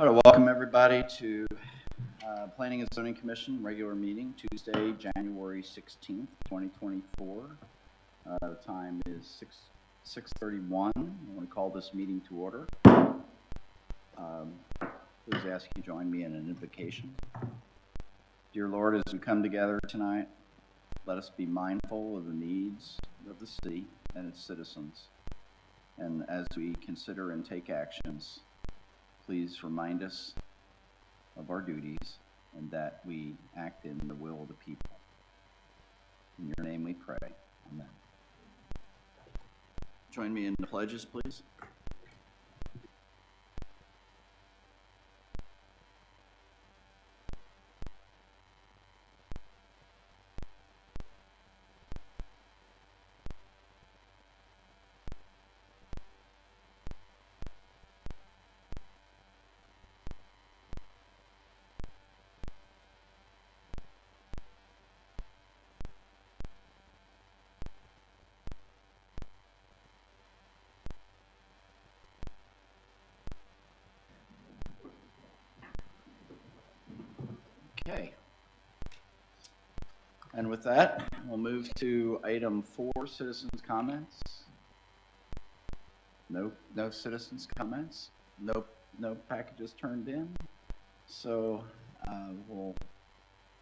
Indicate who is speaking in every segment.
Speaker 1: I want to welcome everybody to Planning and Zoning Commission regular meeting Tuesday, January 16th, 2024. The time is 6:31. I want to call this meeting to order. Please ask you to join me in an invocation. Dear Lord, as we come together tonight, let us be mindful of the needs of the city and its citizens. And as we consider and take actions, please remind us of our duties and that we act in the will of the people. In your name we pray. Amen. Join me in the pledges, please. Okay. And with that, we'll move to item 4, citizens' comments. No citizens' comments. No packages turned in. So we'll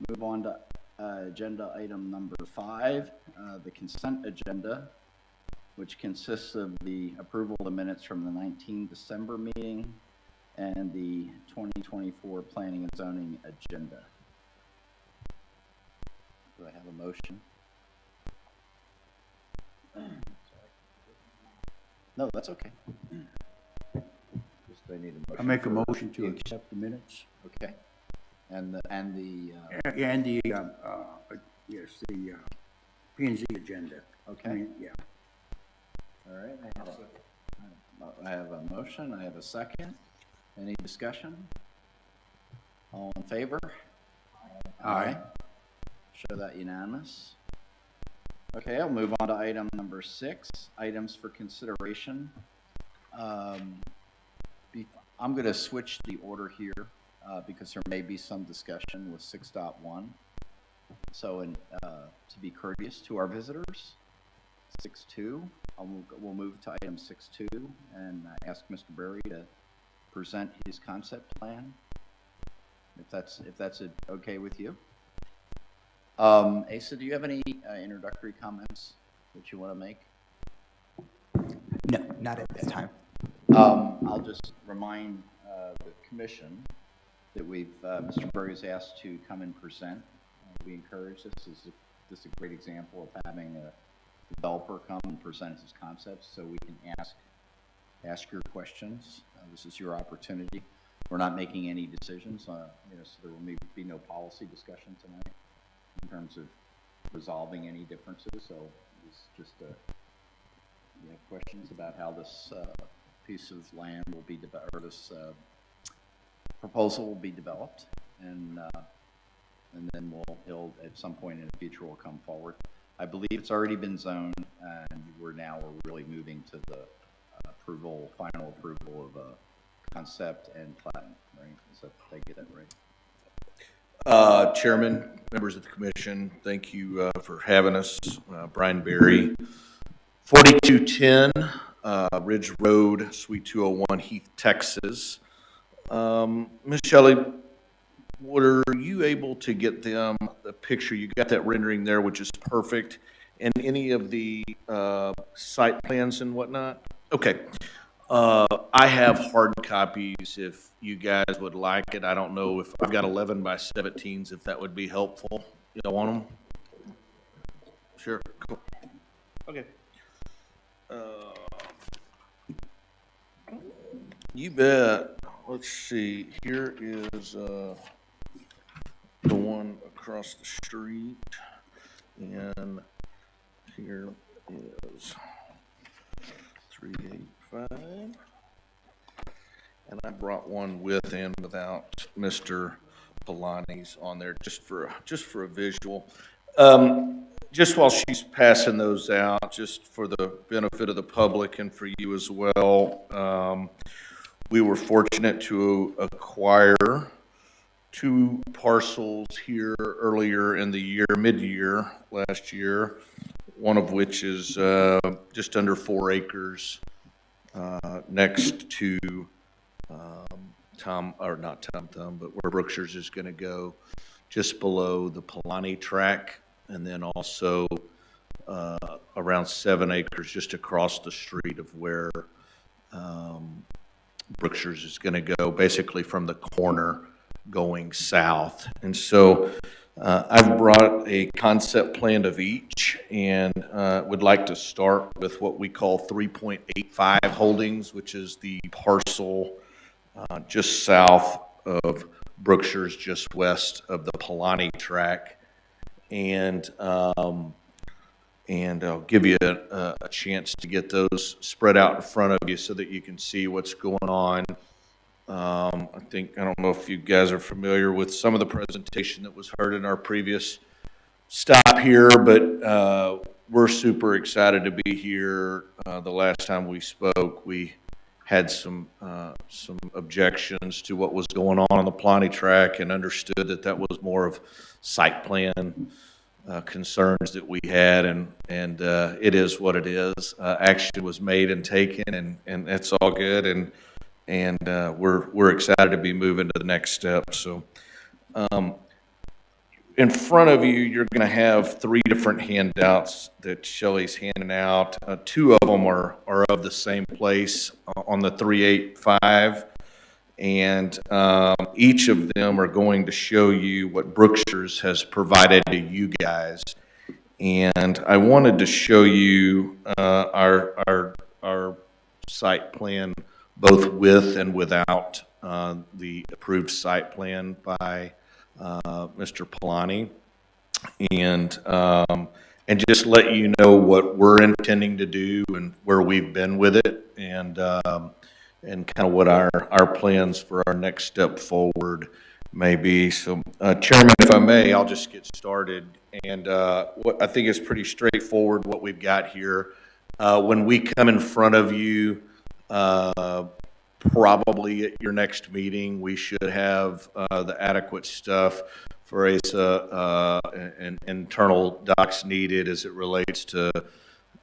Speaker 1: move on to agenda item number 5, the consent agenda, which consists of the approval of the minutes from the 19 December meeting and the 2024 Planning and Zoning agenda. Do I have a motion? No, that's okay. Just I need a motion.
Speaker 2: I make a motion to accept the minutes.
Speaker 1: Okay. And the
Speaker 2: Yes, the P&Z agenda.
Speaker 1: Okay.
Speaker 2: I mean, yeah.
Speaker 1: All right. I have a motion. I have a second. Any discussion? All in favor?
Speaker 2: Aye.
Speaker 1: Show that unanimous. Okay, I'll move on to item number 6, items for consideration. I'm going to switch the order here because there may be some discussion with 6.1. So to be courteous to our visitors, 6.2, we'll move to item 6.2 and ask Mr. Berry to present his concept plan, if that's okay with you. Asa, do you have any introductory comments that you want to make?
Speaker 3: No, not at this time.
Speaker 1: I'll just remind the commission that Mr. Berry is asked to come and present. We encourage this. This is a great example of having a developer come and present his concepts so we can ask your questions. This is your opportunity. We're not making any decisions, so there will be no policy discussion tonight in terms of resolving any differences. So it's just questions about how this piece of land will be developed, or this proposal will be developed, and then he'll at some point in the future will come forward. I believe it's already been zoned, and we're really moving to the final approval of a concept and plat, right? Did I get that right?
Speaker 4: Chairman, members of the commission, thank you for having us. Brian Berry, 4210 Ridge Road, Suite 201, Heath, Texas. Ms. Shelley, were you able to get the picture? You got that rendering there, which is perfect, and any of the site plans and whatnot? Okay. I have hard copies if you guys would like it. I don't know if I've got 11 by 17s, if that would be helpful. You don't want them? Sure. Cool. Okay. You bet. Let's see. Here is the one across the street, and here is 385. And I brought one with and without Mr. Polani's on there, just for a visual. Just while she's passing those out, just for the benefit of the public and for you as well, we were fortunate to acquire 2 parcels here earlier in the year, mid-year last year, one of which is just under 4 acres next to not Tom Thumb, but where Brookshire's is going to go, just below the Polani track, and then also around 7 acres just across the street of where Brookshire's is going to go, basically from the corner going south. And so I've brought a concept plan of each, and would like to start with what we call 3.85 holdings, which is the parcel just south of Brookshire's, just west of the Polani track. And I'll give you a chance to get those spread out in front of you so that you can see what's going on. I don't know if you guys are familiar with some of the presentation that was heard in our previous stop here, but we're super excited to be here. The last time we spoke, we had some objections to what was going on the Polani track, and understood that that was more of site plan concerns that we had, and it is what it is. Action was made and taken, and it's all good, and we're excited to be moving to the next step. So in front of you, you're going to have 3 different handouts that Shelley's handing out. 2 of them are of the same place on the 385, and each of them are going to show you what Brookshire's has provided to you guys. And I wanted to show you our site plan, both with and without the approved site plan by Mr. Polani, and just let you know what we're intending to do and where we've been with it, and kind of what our plans for our next step forward may be. So, Chairman, if I may, I'll just get started. And what I think is pretty straightforward what we've got here. When we come in front of you, probably at your next meeting, we should have the adequate stuff for an internal docs needed as it relates to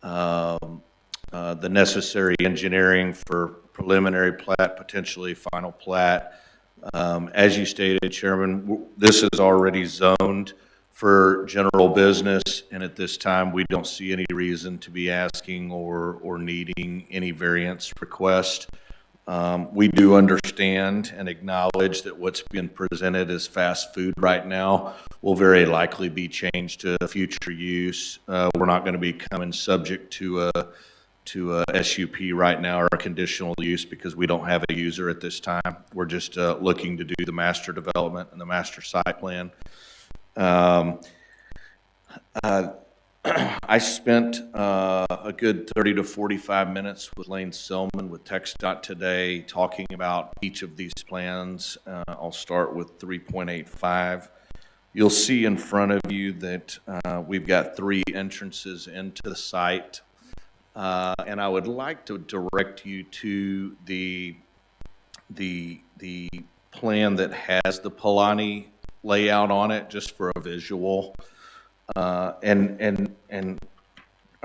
Speaker 4: the necessary engineering for preliminary plat, potentially final plat. As you stated, Chairman, this is already zoned for general business, and at this time, we don't see any reason to be asking or needing any variance request. We do understand and acknowledge that what's being presented as fast food right now will very likely be changed to future use. We're not going to be coming subject to a SUP right now, or a conditional use, because we don't have a user at this time. We're just looking to do the master development and the master site plan. I spent a good 30 to 45 minutes with Lane Silman with TxDOT today, talking about each of these plans. I'll start with 3.85. You'll see in front of you that we've got 3 entrances into the site. And I would like to direct you to the plan that has the Polani layout on it, just for a visual. And I'm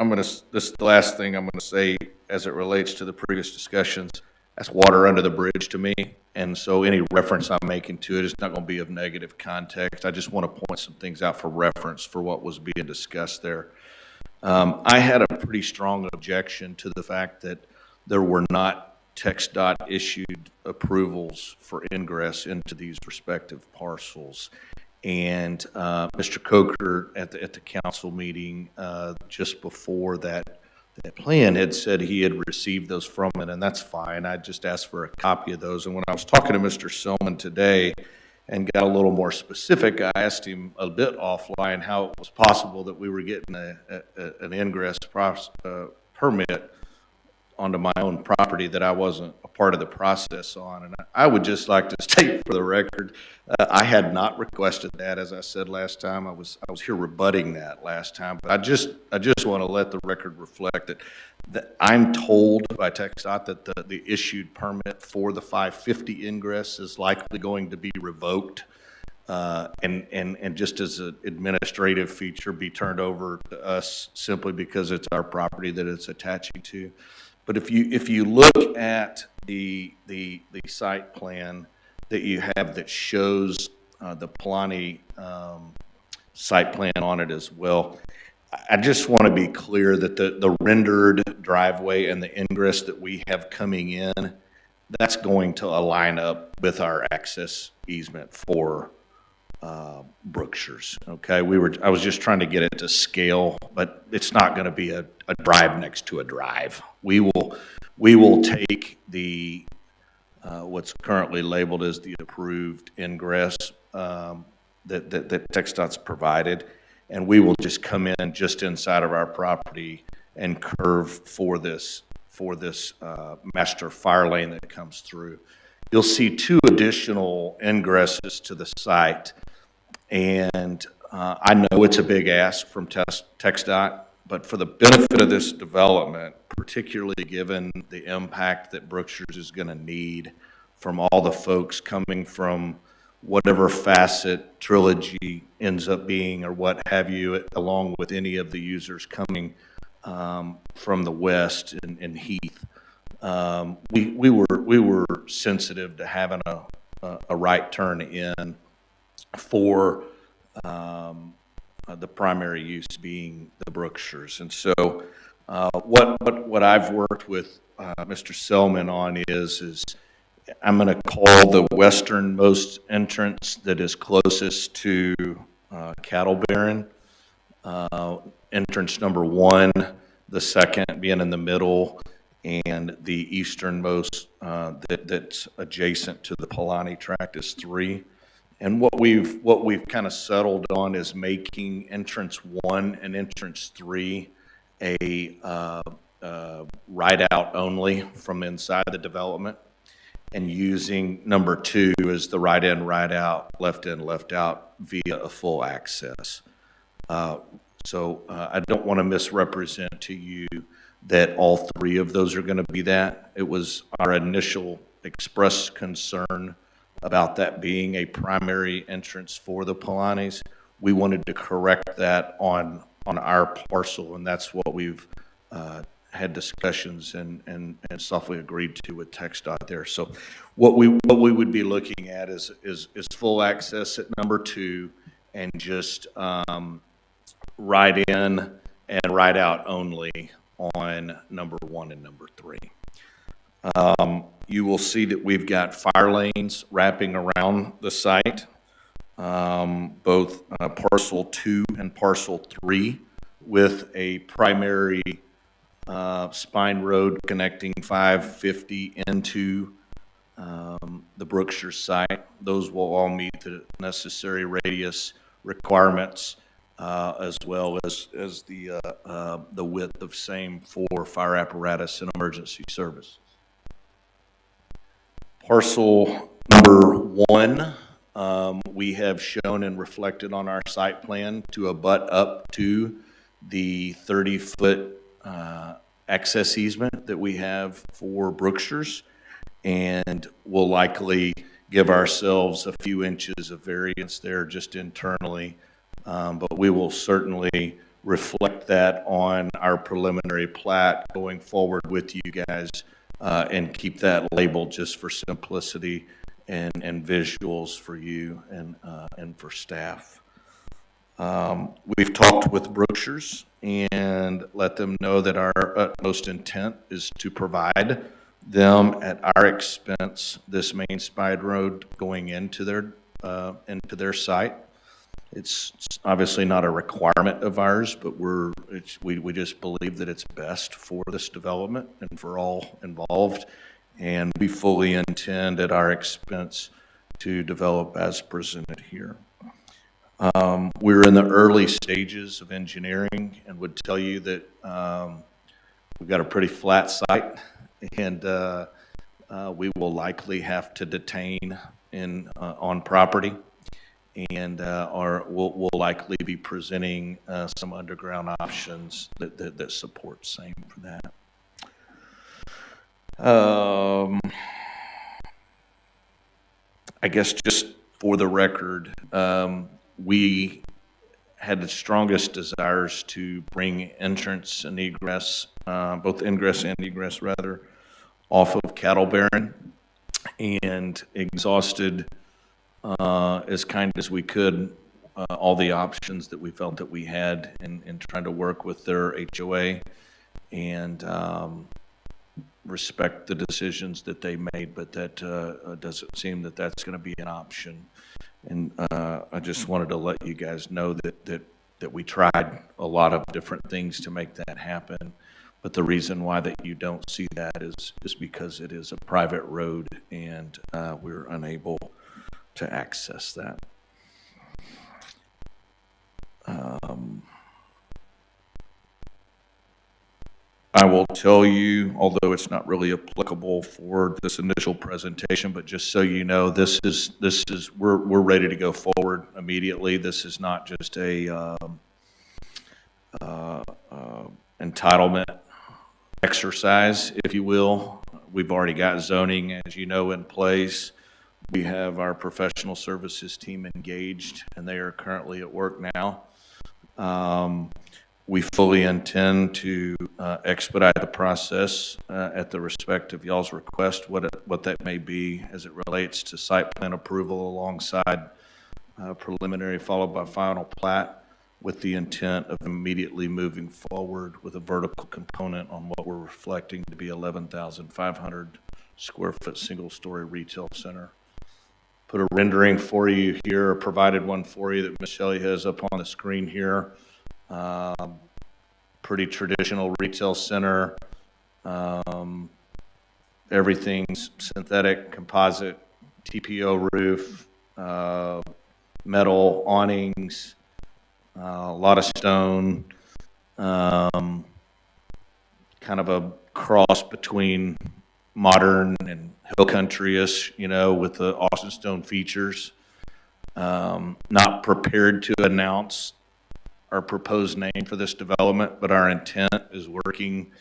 Speaker 4: gonna, this is the last thing I'm gonna say as it relates to the previous discussions. That's water under the bridge to me, and so any reference I'm making to it is not going to be of negative context. I just want to point some things out for reference for what was being discussed there. I had a pretty strong objection to the fact that there were not TxDOT issued approvals for ingress into these respective parcels. And Mr. Coker at the council meeting just before that plan had said he had received those from it, and that's fine. I just asked for a copy of those. And when I was talking to Mr. Silman today and got a little more specific, I asked him a bit offline how it was possible that we were getting an ingress permit onto my own property that I wasn't a part of the process on. And I would just like to state for the record, I had not requested that, as I said last time. I was here rebutting that last time. But I just want to let the record reflect that I'm told by TxDOT that the issued permit for the 550 ingress is likely going to be revoked. And just as an administrative feature, be turned over to us simply because it's our property that it's attaching to. But if you look at the site plan that you have that shows the Polani site plan on it as well, I just want to be clear that the rendered driveway and the ingress that we have coming in, that's going to align up with our access easement for Brookshire's. Okay, I was just trying to get it to scale, but it's not going to be a drive next to a drive. We will take the what's currently labeled as the approved ingress that TxDOT's provided, and we will just come in just inside of our property and curve for this master fire lane that comes through. You'll see 2 additional ingresses to the site. And I know it's a big ask from TxDOT, but for the benefit of this development, particularly given the impact that Brookshire's is going to need from all the folks coming from whatever facet Trilogy ends up being or what have you, along with any of the users coming from the west and Heath, we were sensitive to having a right turn in for the primary use being the Brookshire's. And so what I've worked with Mr. Selman on is I'm going to call the westernmost entrance that is closest to Cattle Baron, entrance number 1, the second being in the middle, and the easternmost that's adjacent to the Polani tract is 3. And what we've kind of settled on is making entrance 1 and entrance 3 a ride out only from inside the development, and using number 2 as the right in, right out, left in, left out via a full access. So I don't want to misrepresent to you that all 3 of those are going to be that. It was our initial expressed concern about that being a primary entrance for the Polanis. We wanted to correct that on our parcel, and that's what we've had discussions and softly agreed to with TxDOT there. So what we would be looking at is full access at number 2 and just ride in and ride out only on number 1 and number 3. You will see that we've got fire lanes wrapping around the site, both parcel 2 and parcel 3, with a primary spine road connecting 550 into the Brookshire site. Those will all meet the necessary radius requirements, as well as the width of same for fire apparatus and emergency service. Parcel number 1, we have shown and reflected on our site plan to abut up to the 30-foot access easement that we have for Brookshire's, and we'll likely give ourselves a few inches of variance there just internally, but we will certainly reflect that on our preliminary plat going forward with you guys, and keep that labeled just for simplicity and visuals for you and for staff. We've talked with Brookshire's and let them know that our utmost intent is to provide them at our expense this main spine road going into their site. It's obviously not a requirement of ours, but we just believe that it's best for this development and for all involved, and we fully intend at our expense to develop as presented here. We're in the early stages of engineering and would tell you that we've got a pretty flat site, and we will likely have to detain on property, and we'll likely be presenting some underground options that support same for that. I guess just for the record, we had the strongest desires to bring entrance and egress, both ingress and egress rather, off of Cattle Baron, and exhausted as kind as we could all the options that we felt that we had in trying to work with their HOA and respect the decisions that they made, but that doesn't seem that that's going to be an option. And I just wanted to let you guys know that we tried a lot of different things to make that happen. But the reason why that you don't see that is because it is a private road, and we're unable to access that. I will tell you, although it's not really applicable for this initial presentation, but just so you know, we're ready to go forward immediately. This is not just a entitlement exercise, if you will. We've already got zoning, as you know, in place. We have our professional services team engaged, and they are currently at work now. We fully intend to expedite the process at the respect of y'all's request, what that may be as it relates to site plan approval alongside preliminary followed by final plat, with the intent of immediately moving forward with a vertical component on what we're reflecting to be 11,500 square foot single-story retail center. Put a rendering for you here, provided one for you that Ms. Shelley has up on the screen here. Pretty traditional retail center. Everything's synthetic, composite, TPO roof, metal awnings, a lot of stone, kind of a cross between modern and hill country-ish, you know, with the Austin stone features. Not prepared to announce our proposed name for this development, but our intent is working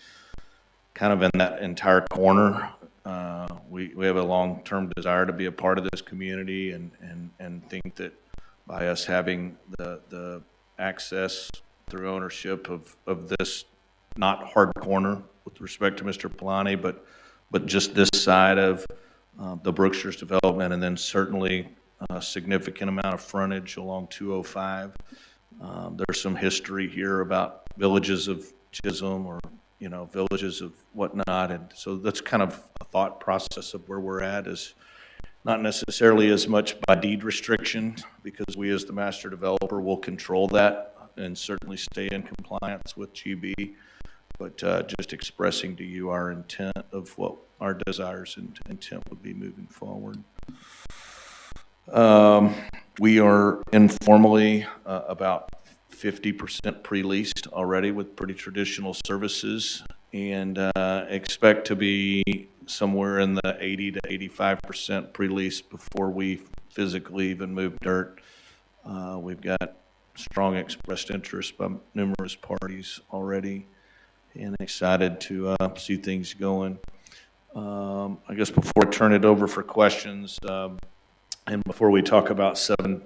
Speaker 4: kind of in that entire corner. We have a long-term desire to be a part of this community, and think that by us having the access through ownership of this not hard corner with respect to Mr. Polani, but just this side of the Brookshires development, and then certainly a significant amount of frontage along 205. There's some history here about villages of Chisholm, or, you know, villages of whatnot. And so that's kind of a thought process of where we're at, is not necessarily as much by deed restriction, because we as the master developer will control that and certainly stay in compliance with GB, but just expressing to you our intent of what our desires and intent would be moving forward. We are informally about 50% pre-leased already with pretty traditional services, and expect to be somewhere in the 80 to 85% pre-leased before we physically even move dirt. We've got strong expressed interest by numerous parties already, and excited to see things going. I guess before I turn it over for questions, and before we talk about the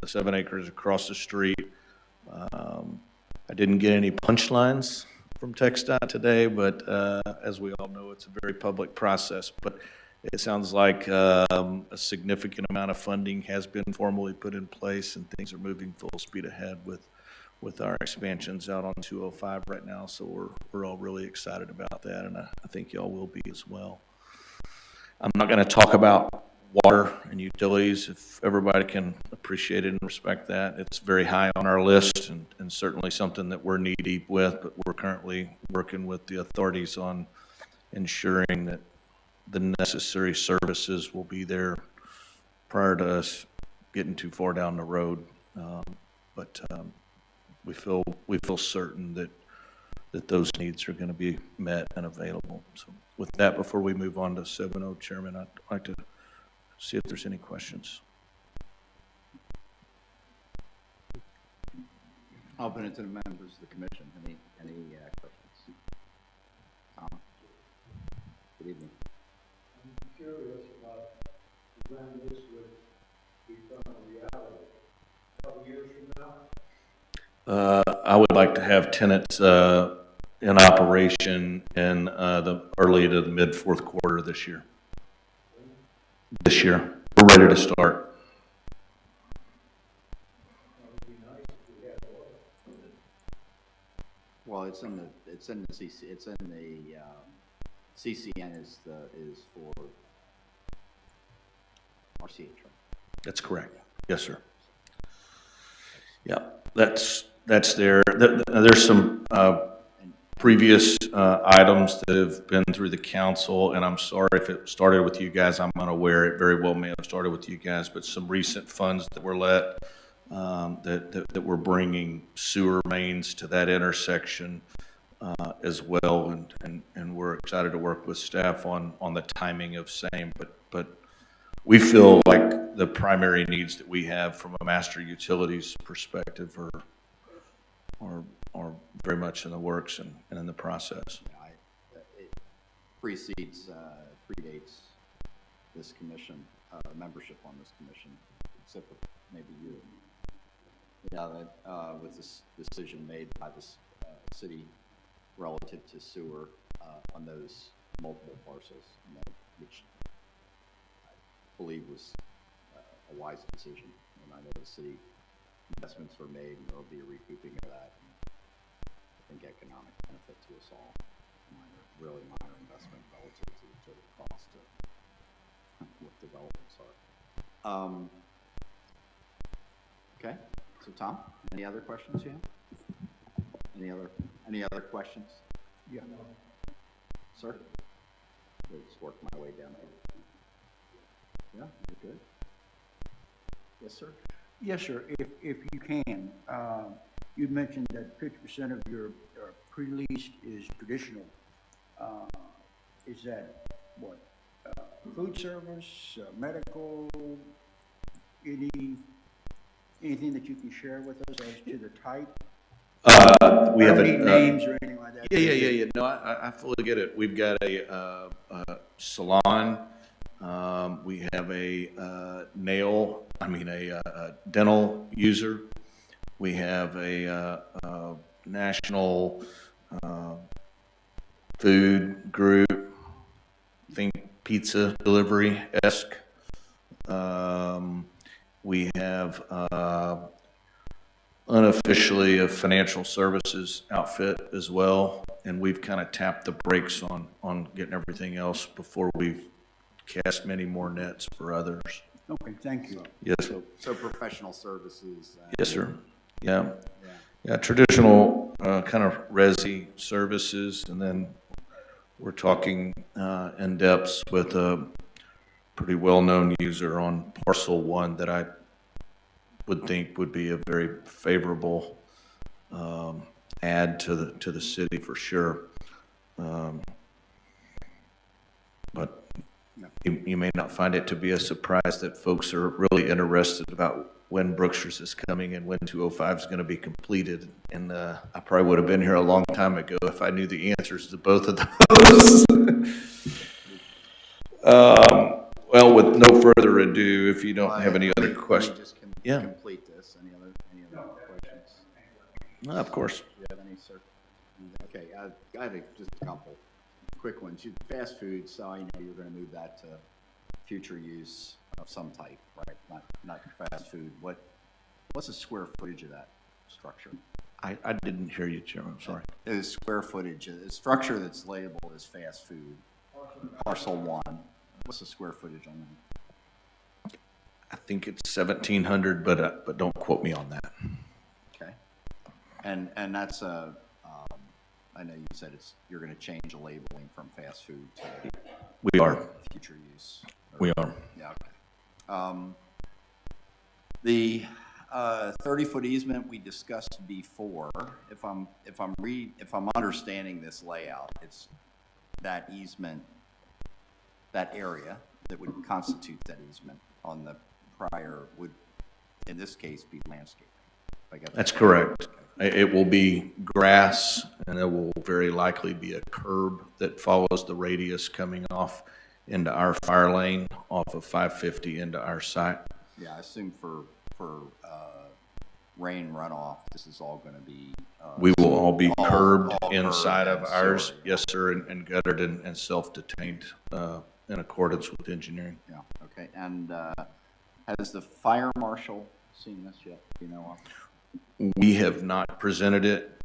Speaker 4: 7 acres across the street, I didn't get any punchlines from TxDOT today, but as we all know, it's a very public process. But it sounds like a significant amount of funding has been formally put in place, and things are moving full speed ahead with our expansions out on 205 right now. So we're all really excited about that, and I think y'all will be as well. I'm not going to talk about water and utilities, if everybody can appreciate it and respect that. It's very high on our list, and certainly something that we're knee-deep with, but we're currently working with the authorities on ensuring that the necessary services will be there prior to us getting too far down the road. But we feel certain that that those needs are going to be met and available. So with that, before we move on to 7.0, Chairman, I'd like to see if there's any questions.
Speaker 1: I'll open it to the members of the commission. Any questions? Tom? Good evening.
Speaker 5: I'm curious about when this would become a reality. A couple years from now?
Speaker 4: I would like to have tenants in operation in the early to the mid fourth quarter this year. This year, we're ready to start.
Speaker 1: Well, it's in the CC, it's in the CCN is for RCH, right?
Speaker 4: That's correct. Yes, sir. Yeah, that's there. There's some previous items that have been through the council, and I'm sorry if it started with you guys. I'm unaware. It very well may have started with you guys, but some recent funds that were let that we're bringing sewer mains to that intersection as well, and we're excited to work with staff on the timing of same. But we feel like the primary needs that we have from a master utilities perspective are very much in the works and in the process.
Speaker 1: It predates this commission, membership on this commission, except for maybe you. Yeah, that with this decision made by the city relative to sewer on those multiple parcels, which I believe was a wise decision. And I know the city investments were made, and there will be a recouping of that. And I think economic benefit to us all. Really minor investment relative to the cost of what developments are. Okay. So Tom, any other questions you have? Any other questions?
Speaker 2: Yeah.
Speaker 1: Sir? I'll just work my way down here. Yeah, you're good. Yes, sir?
Speaker 2: Yes, sir. If you can, you mentioned that 50% of your pre-leased is traditional. Is that what? Food service, medical, anything that you can share with us as to the type?
Speaker 4: We have
Speaker 2: any names or anything like that?
Speaker 4: Yeah. No, I fully get it. We've got a salon. We have a dental user. We have a national food group. Think pizza delivery-esque. We have unofficially a financial services outfit as well, and we've kind of tapped the brakes on getting everything else before we've cast many more nets for others.
Speaker 2: Okay, thank you.
Speaker 4: Yes.
Speaker 1: So professional services.
Speaker 4: Yes, sir. Yeah. Traditional kind of resi services, and then we're talking in depths with a pretty well-known user on parcel 1 that I would think would be a very favorable add to the city for sure. But you may not find it to be a surprise that folks are really interested about when Brookshire's is coming and when 205 is going to be completed. And I probably would have been here a long time ago if I knew the answers to both of those. Well, with no further ado, if you don't have any other questions.
Speaker 1: Just
Speaker 4: Yeah.
Speaker 1: complete this. Any other questions?
Speaker 4: Of course.
Speaker 1: Do you have any, sir? Okay, I have just a couple quick ones. Fast food, so I know you're going to move that to future use of some type, right? Not fast food. What's the square footage of that structure?
Speaker 4: I didn't hear you, Chairman. I'm sorry.
Speaker 1: The square footage, the structure that's labeled as fast food, parcel 1. What's the square footage on that?
Speaker 4: I think it's 1,700, but don't quote me on that.
Speaker 1: Okay. And that's I know you said you're going to change the labeling from fast food to
Speaker 4: We are.
Speaker 1: future use.
Speaker 4: We are.
Speaker 1: Yeah. Okay. 30-foot easement we discussed before. If I'm understanding this layout, it's that easement, that area that would constitute that easement on the prior would, in this case, be landscaping. If I got that
Speaker 4: That's
Speaker 1: right.
Speaker 4: correct. It will be grass, and it will very likely be a curb that follows the radius coming off into our fire lane off of 550 into our site.
Speaker 1: Yeah, I assume for rain runoff, this is all going to be.
Speaker 4: We will all be curbed
Speaker 1: all
Speaker 4: inside
Speaker 1: curbed
Speaker 4: of
Speaker 1: and
Speaker 4: ours,
Speaker 1: sewered.
Speaker 4: yes, sir, and guttered and self-detained in accordance with engineering.
Speaker 1: Yeah, okay. And has the fire marshal seen this yet? Do you know of?
Speaker 4: We have not presented it.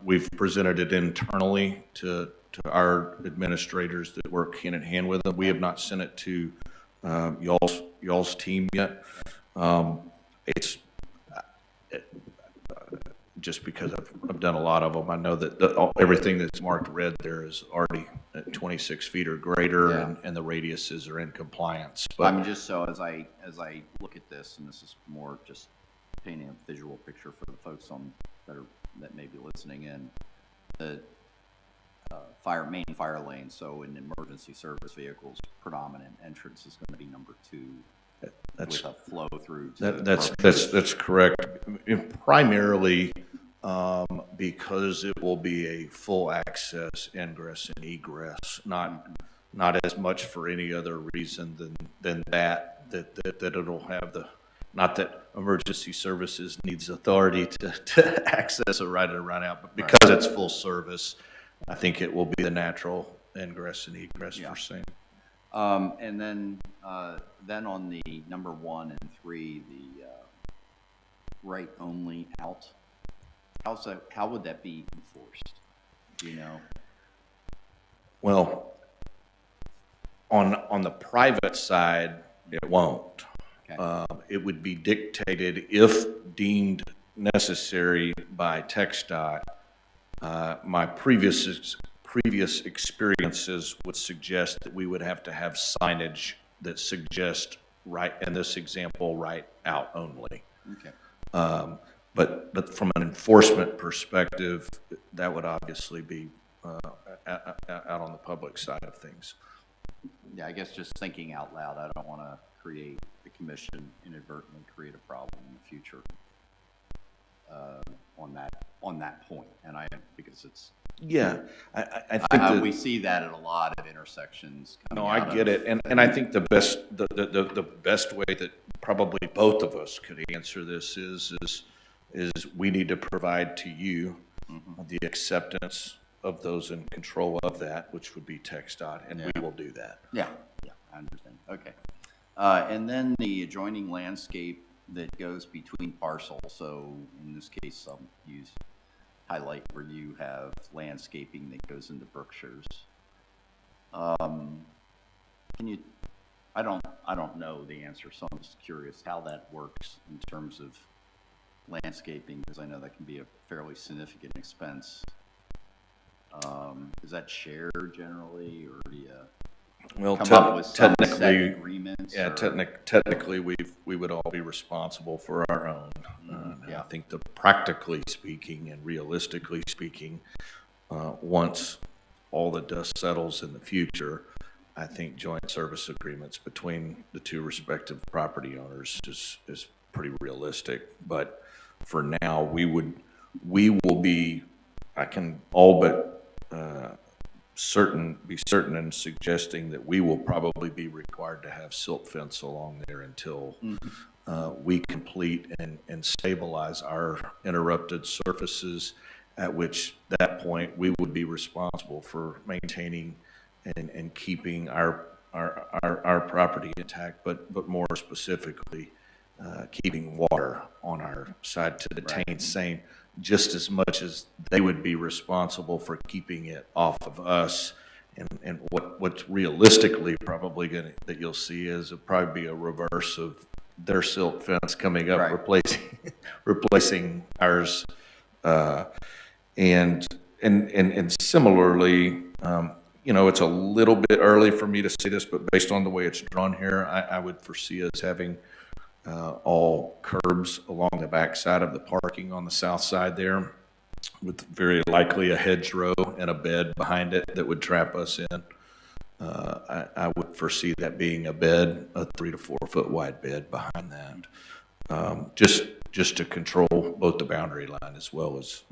Speaker 4: We've presented it internally to our administrators that work hand in hand with them. We have not sent it to y'all's team yet. It's just because I've done a lot of them. I know that everything that's marked red there is already at 26 feet or greater,
Speaker 1: Yeah.
Speaker 4: and the radiuses are in compliance.
Speaker 1: I
Speaker 4: But
Speaker 1: mean, just so as I look at this, and this is more just painting a visual picture for the folks that may be listening in, the main fire lane. So in emergency service vehicles, predominant entrance is going to be number 2
Speaker 4: that's
Speaker 1: with a flow through. To
Speaker 4: that's correct. Primarily because it will be a full access ingress and egress, not as much for any other reason than that it'll have the, not that emergency services needs authority to access a right and right out, but because it's full service, I think it will be the natural ingress and egress
Speaker 1: Yeah.
Speaker 4: for same.
Speaker 1: And then on the number 1 and 3, the right only out. How would that be enforced? Do you know?
Speaker 4: Well, on the private side, it won't.
Speaker 1: Okay.
Speaker 4: It would be dictated if deemed necessary by TxDOT. My previous experiences would suggest that we would have to have signage that suggest right, in this example, right out only.
Speaker 1: Okay.
Speaker 4: But from an enforcement perspective, that would obviously be out on the public side of things.
Speaker 1: Yeah, I guess just thinking out loud, I don't want to create the commission inadvertently create a problem in the future on that point, because it's.
Speaker 4: Yeah, I think that,
Speaker 1: we see that at a lot of intersections.
Speaker 4: no,
Speaker 1: coming out
Speaker 4: I get
Speaker 1: of-
Speaker 4: it, and I think the best way that probably both of us could answer this is we need to provide to you the acceptance of those in control of that, which would be TxDOT, and we will do that.
Speaker 1: Yeah, I understand. Okay. And then the adjoining landscape that goes between parcels. So in this case, I'll highlight where you have landscaping that goes into Berkshires. I don't know the answer, so I'm just curious how that works in terms of landscaping, because I know that can be a fairly significant expense. Is that shared generally, or do you
Speaker 4: Well,
Speaker 1: come up with some set
Speaker 4: technically,
Speaker 1: agreements?
Speaker 4: yeah,
Speaker 1: or-
Speaker 4: technically, we would all be responsible for our own.
Speaker 1: Yeah.
Speaker 4: I think practically speaking and realistically speaking, once all the dust settles in the future, I think joint service agreements between the two respective property owners is pretty realistic. But for now, we will be, I can all but be certain in suggesting that we will probably be required to have silt fence along there until we complete and stabilize our interrupted surfaces, at which that point we would be responsible for maintaining and keeping our property intact, but more specifically, keeping water on our side to detain same, just as much as they would be responsible for keeping it off of us. And what's realistically probably that you'll see is it'll probably be a reverse of their silt fence coming up, replacing ours. And similarly, it's a little bit early for me to say this, but based on the way it's drawn here, I would foresee us having all curbs along the backside of the parking on the south side there, with very likely a hedgerow and a bed behind it that would trap us in. I would foresee that being a bed, a 3 to 4 foot wide bed behind that, just to control both the boundary line as well as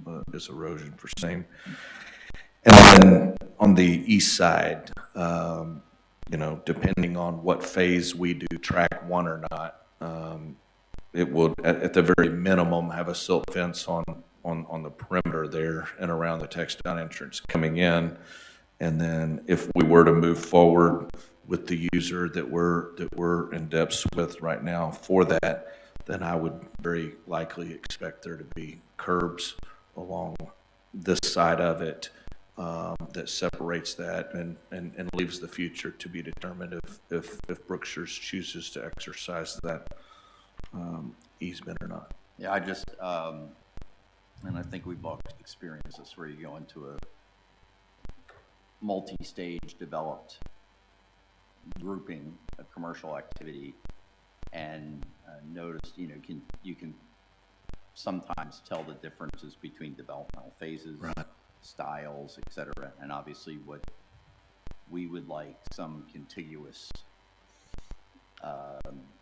Speaker 4: erosion for same. And then on the east side, you know, depending on what phase we do, track 1 or not, it will at the very minimum have a silt fence on the perimeter there and around the textile entrance coming in. And then if we were to move forward with the user that we're in depths with right now for that, then I would very likely expect there to be curbs along this side of it that separates that and leaves the future to be determined if Brookshire's chooses to exercise that easement or not.
Speaker 1: Yeah, I just, and I think we've all experienced this, where you go into a multi-stage developed grouping of commercial activity and notice, you know, you can sometimes tell the differences between developmental phases,
Speaker 4: right,
Speaker 1: styles, etc. And obviously what we would like some contiguous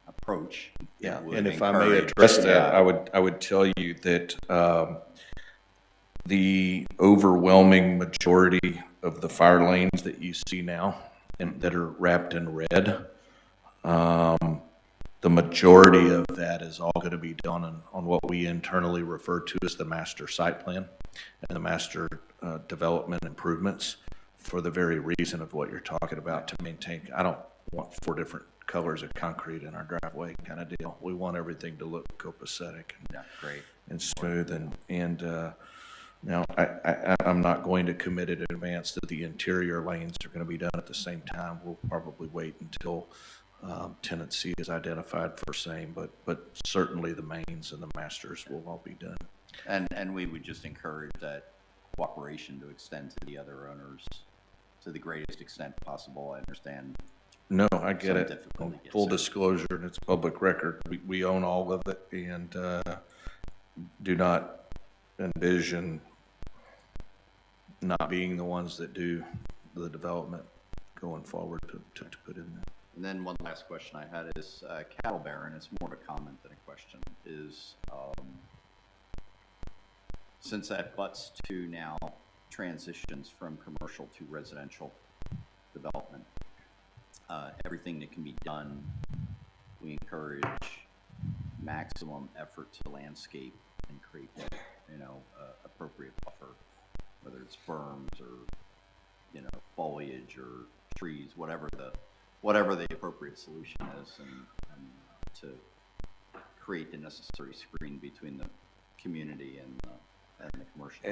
Speaker 1: approach.
Speaker 4: Yeah,
Speaker 1: would
Speaker 4: and if I may address that,
Speaker 1: yeah.
Speaker 4: I would tell you that the overwhelming majority of the fire lanes that you see now and that are wrapped in red, the majority of that is all going to be done on what we internally refer to as the master site plan and the master development improvements, for the very reason of what you're talking about, to maintain. I don't want 4 different colors of concrete in our driveway kind of deal. We want everything to look copacetic and smooth. And now I'm not going to commit in advance that the interior lanes are going to be done at the same time. We'll probably wait until tenancy is identified for same, but certainly the mains and the masters will all be done.
Speaker 1: And we would just encourage that cooperation to extend to the other owners to the greatest extent possible. I understand.
Speaker 4: No, I get it.
Speaker 1: Difficulty
Speaker 4: Full disclosure, and it's public record. We own all of it, and do not envision not being the ones that do the development going forward to put in there.
Speaker 1: And then one last question I had is cattle barren. It's more of a comment than a question. Is since that butts to now transitions from commercial to residential development, everything that can be done, we encourage maximum effort to landscape and create that, you know, appropriate buffer, whether it's berms or, you know, foliage or trees, whatever the appropriate solution is, and to create the necessary screen between the community and the commercial.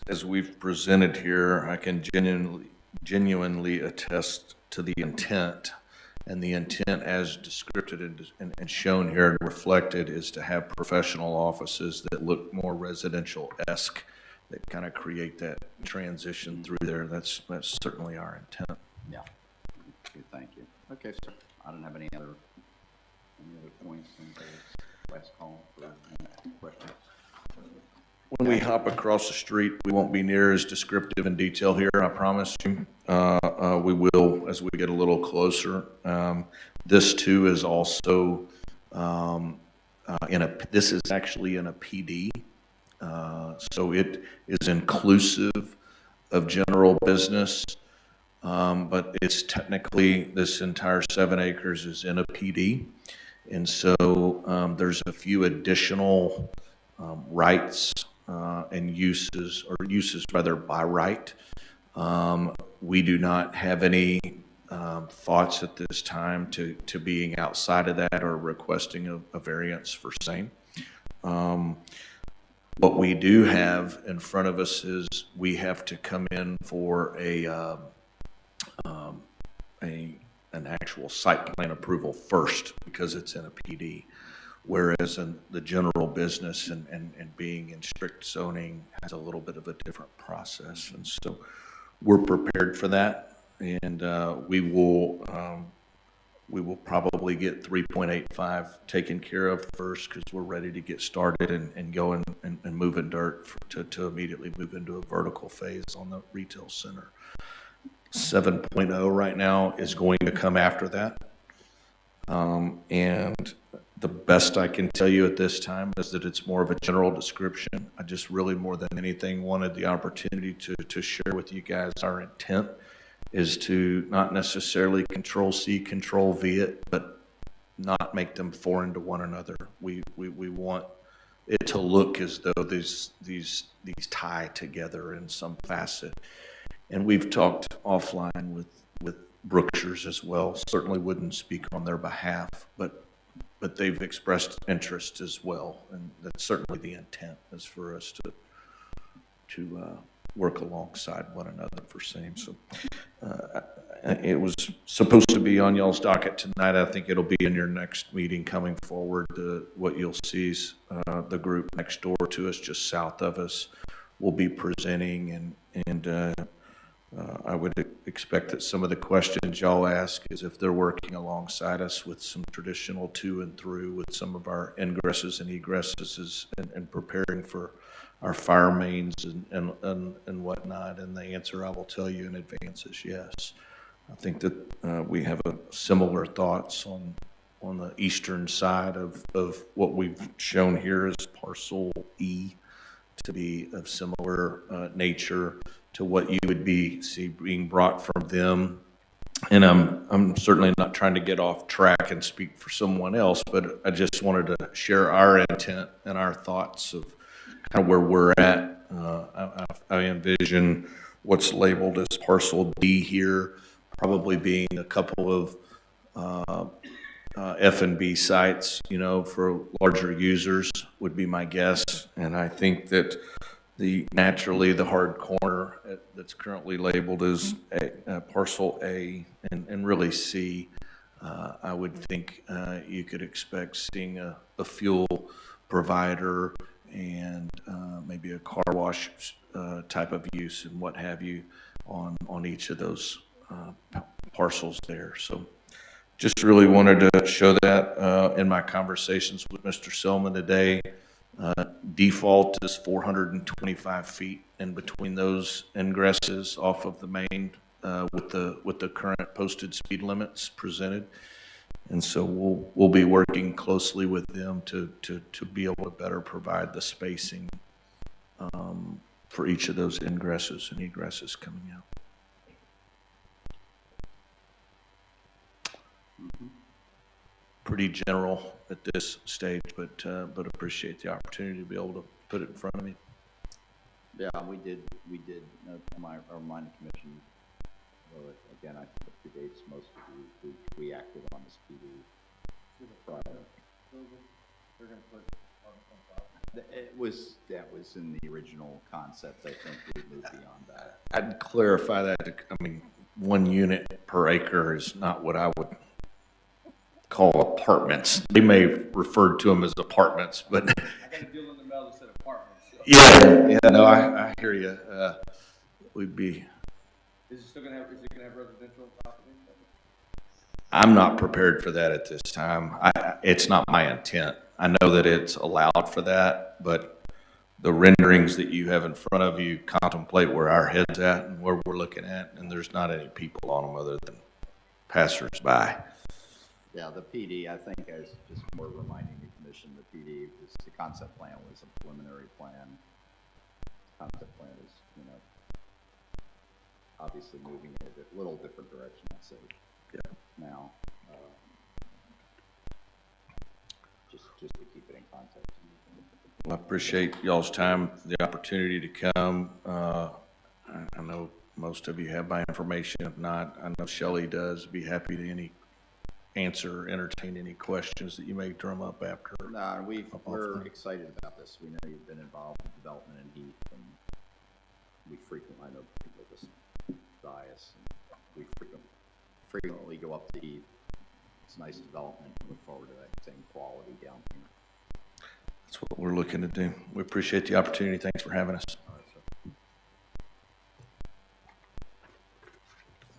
Speaker 4: As we've presented here, I can genuinely attest to the intent, and the intent as described and shown here and reflected is to have professional offices that look more residential-esque, that kind of create that transition through there. That's certainly our intent.
Speaker 1: Yeah. Okay, thank you. Okay, sir. I don't have any other points in the last call for questions.
Speaker 4: When we hop across the street, we won't be near as descriptive in detail here, I promise you. We will as we get a little closer. This too is also this is actually in a PD. So it is inclusive of general business, but it's technically, this entire 7 acres is in a PD. And so there's a few additional rights and uses rather by right. We do not have any thoughts at this time to being outside of that or requesting a variance for same. What we do have in front of us is we have to come in for an actual site plan approval first, because it's in a PD. Whereas in the general business and being in strict zoning has a little bit of a different process. And so we're prepared for that, and we will we will probably get 3.85 taken care of first because we're ready to get started and go and moving dirt to immediately move into a vertical phase on the retail center. 7.0 right now is going to come after that. And the best I can tell you at this time is that it's more of a general description. I just really, more than anything, wanted the opportunity to share with you guys our intent is to not necessarily control C, control V it, but not make them foreign to one another. We want it to look as though these tie together in some facet. And we've talked offline with Brookshire's as well. Certainly wouldn't speak on their behalf, but they've expressed interest as well, and that's certainly the intent is for us to work alongside one another for same. So it was supposed to be on y'all's docket tonight. I think it'll be in your next meeting coming forward. What you'll see is the group next door to us, just south of us, will be presenting, and I would expect that some of the questions y'all ask is if they're working alongside us with some traditional to and through with some of our ingresses and egresses and preparing for our fire mains and whatnot. And the answer I will tell you in advance is yes. I think that we have similar thoughts on the eastern side of what we've shown here as parcel E to be of similar nature to what you would see being brought from them. And I'm certainly not trying to get off track and speak for someone else, but I just wanted to share our intent and our thoughts of kind of where we're at. I envision what's labeled as parcel D here probably being a couple of F&B sites, for larger users would be my guess. And I think that naturally the hard corner that's currently labeled as parcel A and really C, I would think you could expect seeing a fuel provider and maybe a car wash type of use and what have you on each of those parcels there. So just really wanted to show that in my conversations with Mr. Selman today. Default is 425 feet in between those ingresses off of the main with the current posted speed limits presented. And so we'll be working closely with them to be able to better provide the spacing for each of those ingresses and egresses coming out. Pretty general at this stage, but appreciate the opportunity to be able to put it in front of me.
Speaker 1: Yeah, we did remind the commission, again, I think it predates most of you, we acted on this PD prior. They're going to put that was in the original concept. I think we moved beyond that.
Speaker 4: I'd clarify that. I mean, 1 unit per acre is not what I would call apartments. They may refer to them as apartments, but I got a deal in the mail that said apartments. So. Yeah, no, I hear you. We'd be. Is it gonna have residential property? I'm not prepared for that at this time. It's not my intent. I know that it's allowed for that, but the renderings that you have in front of you contemplate where our head's at and where we're looking at, and there's not any people on them other than passers-by.
Speaker 1: Yeah, the PD, I think, is just more reminding the commission, the PD, the concept plan was a preliminary plan. Concept plan is, obviously moving in a little different direction, I'd say. Yeah. Now, just to keep it in context.
Speaker 4: Well, I appreciate y'all's time, the opportunity to come. I know most of you have my information. If not, I know Shelley does. Be happy to entertain any questions that you may drum up after.
Speaker 1: No, we're excited about this. We know you've been involved in development in Heath, and we frequently, I know people with this bias, and we frequently go up to Heath. It's nice development. Look forward to that same quality down here.
Speaker 4: That's what we're looking to do. We appreciate the opportunity. Thanks for having us.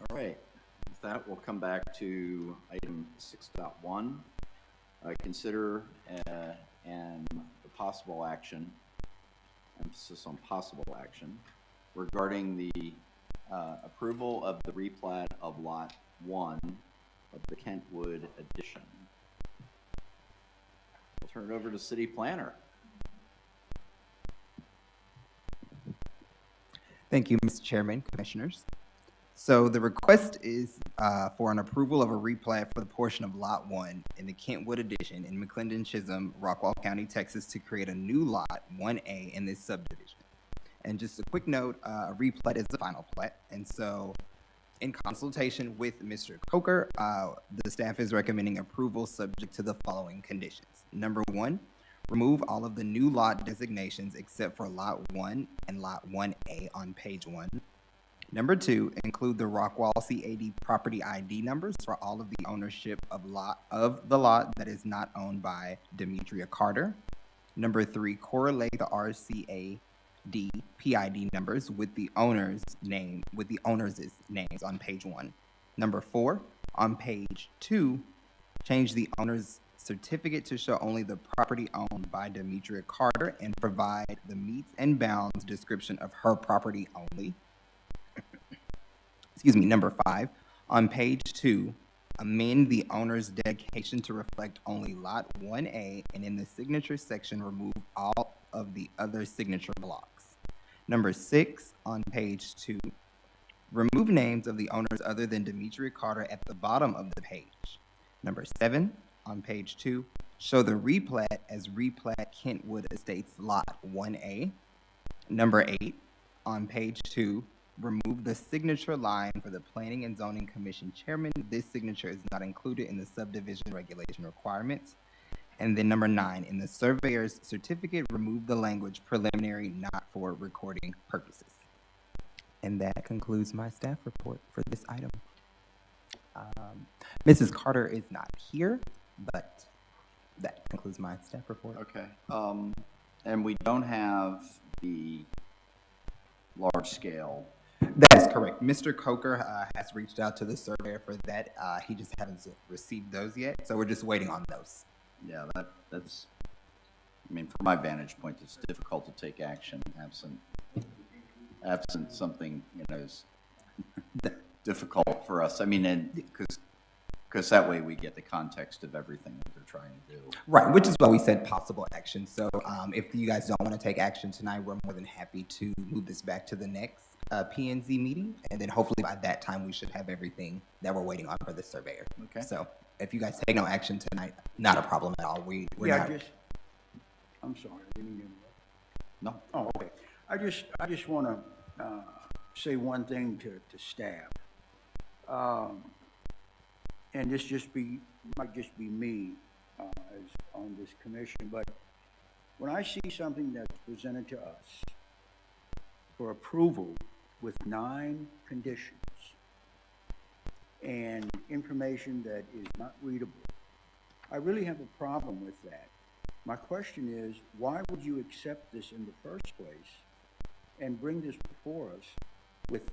Speaker 1: All right. With that, we'll come back to item 6.1. Consider and the possible action, emphasis on possible action, regarding the approval of the replat of Lot 1 of the Kentwood Addition. We'll turn it over to City Planner.
Speaker 3: Thank you, Mr. Chairman, Commissioners. So the request is for an approval of a replat for the portion of Lot 1 in the Kentwood Addition in McLendon-Chisholm, Rockwall County, Texas, to create a new Lot 1A in this subdivision. And just a quick note, a replat is the final plat, and so in consultation with Mr. Coker, the staff is recommending approval subject to the following conditions. Number 1, remove all of the new lot designations except for Lot 1 and Lot 1A on page 1. Number 2, include the Rockwall CAD property ID numbers for all of the ownership of the lot that is not owned by Demetria Carter. Number 3, correlate the RCAD PID numbers with the owner's names on page 1. Number 4, on page 2, change the owner's certificate to show only the property owned by Demetria Carter and provide the meets and bounds description of her property only. Number 5, on page 2, amend the owner's dedication to reflect only Lot 1A, and in the signature section, remove all of the other signature blocks. Number 6, on page 2, remove names of the owners other than Demetria Carter at the bottom of the page. Number 7, on page 2, show the replat as replat Kentwood Estates Lot 1A. Number 8, on page 2, remove the signature line for the Planning and Zoning Commission chairman. This signature is not included in the subdivision regulation requirements. And then number 9, in the surveyor's certificate, remove the language preliminary, not for recording purposes. And that concludes my staff report for this item. Mrs. Carter is not here, but that concludes my staff report.
Speaker 1: Okay. And we don't have the large scale.
Speaker 3: That is correct. Mr. Coker has reached out to the surveyor for that. He just hasn't received those yet, so we're just waiting on those.
Speaker 1: Yeah, that's, I mean, from my vantage point, it's difficult to take action absent something, you know, is difficult for us. I mean, and because that way we get the context of everything that they're trying to do.
Speaker 3: Right, which is why we said possible action. So if you guys don't want to take action tonight, we're more than happy to move this back to the next P&Z meeting, and then hopefully by that time we should have everything that we're waiting on for the surveyor. Okay. So if you guys take no action tonight, not a problem at all. We're not.
Speaker 2: I'm sorry, I didn't mean to interrupt.
Speaker 1: No.
Speaker 2: Oh, okay. I just want to say one thing to staff, and this might just be me as on this commission, but when I see something that's presented to us for approval with 9 conditions and information that is not readable, I really have a problem with that. My question is, why would you accept this in the first place and bring this before us with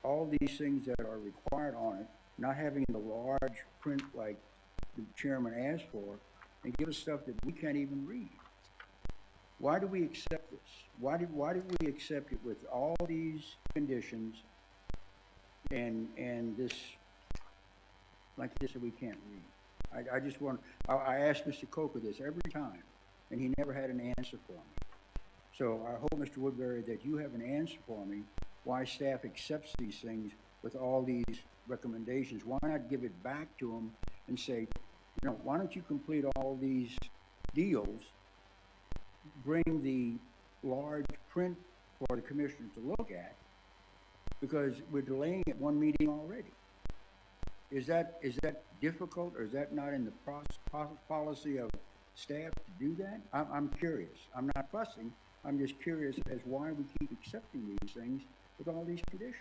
Speaker 2: all these things that are required on it, not having the large print like the chairman asked for, and give us stuff that we can't even read? Why do we accept this? Why did we accept it with all these conditions and this like this that we can't read? I ask Mr. Coker this every time, and he never had an answer for me. So I hope, Mr. Woodbury, that you have an answer for me why staff accepts these things with all these recommendations. Why not give it back to them and say, you know, why don't you complete all these deals, bring the large print for the commissioners to look at, because we're delaying it 1 meeting already. Is that difficult, or is that not in the policy of staff to do that? I'm curious. I'm not fussing. I'm just curious as why we keep accepting these things with all these conditions.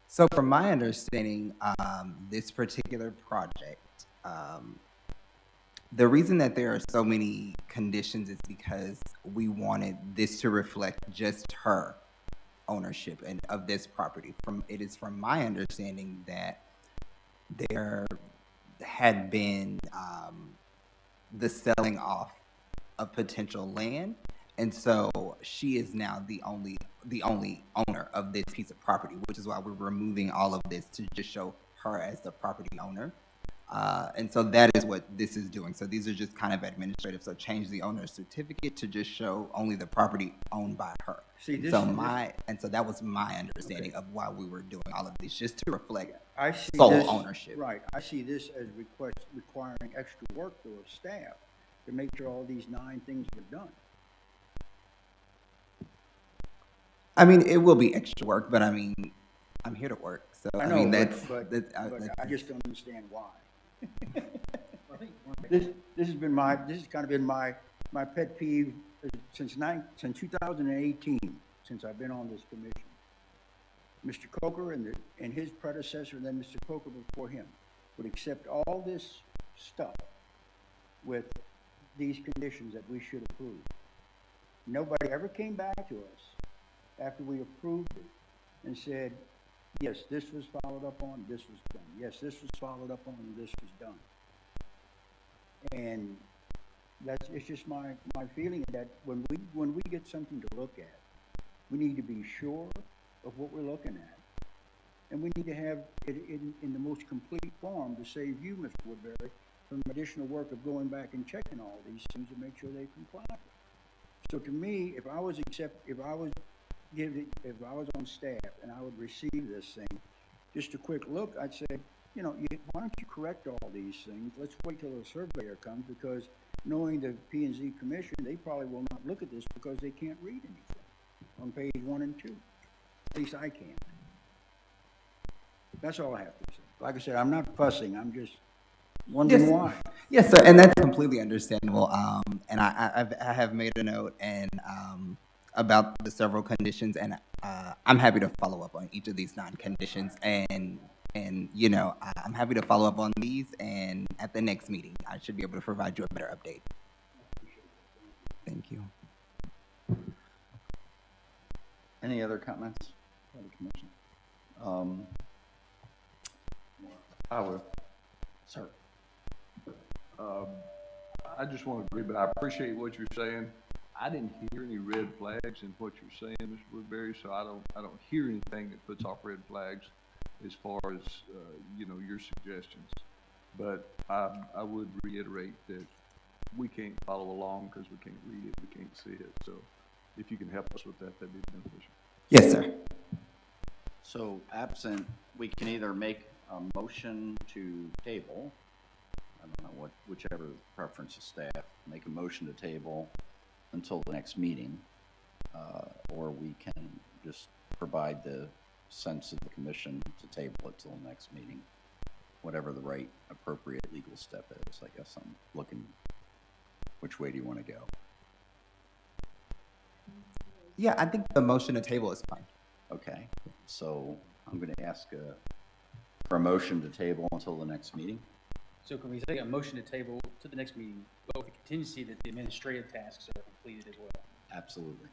Speaker 3: So from my understanding, this particular project, the reason that there are so many conditions is because we wanted this to reflect just her ownership and of this property. It is from my understanding that there had been the selling off of potential land, and so she is now the only owner of this piece of property, which is why we're removing all of this to just show her as the property owner. And so that is what this is doing. So these are just kind of administrative. So change the owner's certificate to just show only the property owned by her.
Speaker 2: See, this
Speaker 3: so
Speaker 2: is
Speaker 3: that was my understanding of why we were doing all of these, just to reflect
Speaker 2: I see
Speaker 3: sole
Speaker 2: this,
Speaker 3: ownership.
Speaker 2: Right. I see this as requiring extra work for staff to make sure all these 9 things are done.
Speaker 3: I mean, it will be extra work, but I mean, I'm here to work. So
Speaker 2: I know,
Speaker 3: mean,
Speaker 2: but I just don't understand why.
Speaker 5: I think
Speaker 2: This has kind of been my pet peeve since 2018, since I've been on this commission. Mr. Coker and his predecessor, and then Mr. Coker before him, would accept all this stuff with these conditions that we should approve. Nobody ever came back to us after we approved it and said, yes, this was followed up on, this was done. Yes, this was followed up on, this was done. And it's just my feeling that when we get something to look at, we need to be sure of what we're looking at. And we need to have it in the most complete form to save you, Mr. Woodbury, from additional work of going back and checking all these things to make sure they comply. So to me, if I was on staff and I would receive this thing, just a quick look, I'd say, you know, why don't you correct all these things? Let's wait till the surveyor comes, because knowing the P&Z Commission, they probably will not look at this because they can't read anything on page 1 and 2. At least I can't. That's all I have to say. Like I said, I'm not fussing. I'm just wondering why.
Speaker 3: Yes, sir, and that's completely understandable. And I have made a note and about the several conditions, and I'm happy to follow up on each of these 9 conditions. And you know, I'm happy to follow up on these, and at the next meeting, I should be able to provide you a better update. Thank you.
Speaker 1: Any other comments by the commission?
Speaker 6: I would.
Speaker 1: Sir.
Speaker 6: I just want to agree, but I appreciate what you're saying. I didn't hear any red flags in what you're saying, Mr. Woodbury, so I don't hear anything that puts off red flags as far as you know, your suggestions. But I would reiterate that we can't follow along because we can't read it, we can't see it. So if you can help us with that, that'd be beneficial.
Speaker 3: Yes, sir.
Speaker 1: So absent, we can either make a motion to table, I don't know whichever preference of staff, make a motion to table until the next meeting, or we can just provide the sense of the commission to table it till the next meeting, whatever the right appropriate legal step is. I guess I'm looking, which way do you want to go?
Speaker 3: Yeah, I think the motion to table is fine.
Speaker 1: Okay, so I'm going to ask for a motion to table until the next meeting.
Speaker 7: So can we take a motion to table to the next meeting, but with the contingency that the administrative tasks are completed as well?
Speaker 1: Absolutely.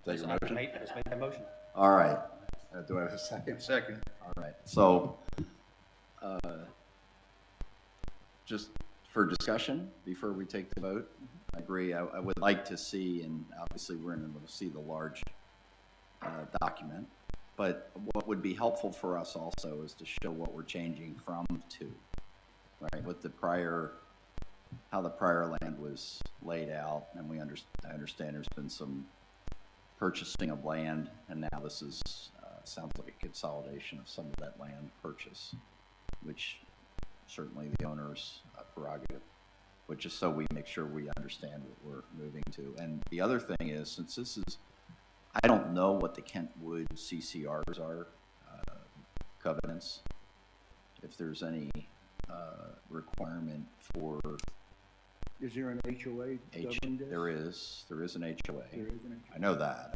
Speaker 1: Is that your motion?
Speaker 7: Let's make that motion.
Speaker 1: All right. Do I have a second?
Speaker 6: Second.
Speaker 1: All right. So, just for discussion before we take the vote, I agree. I would like to see, and obviously we're going to see the large document, but what would be helpful for us also is to show what we're changing from to, right? With the prior, how the prior land was laid out, and I understand there's been some purchasing of land, and now this is sounds like a consolidation of some of that land purchase, which certainly the owner's prerogative, but just so we make sure we understand what we're moving to. And the other thing is, since this is, I don't know what the Kentwood CCRs are, covenants, if there's any requirement for
Speaker 2: Is there an HOA governed this?
Speaker 1: There is an HOA.
Speaker 2: There is an HOA.
Speaker 1: I know that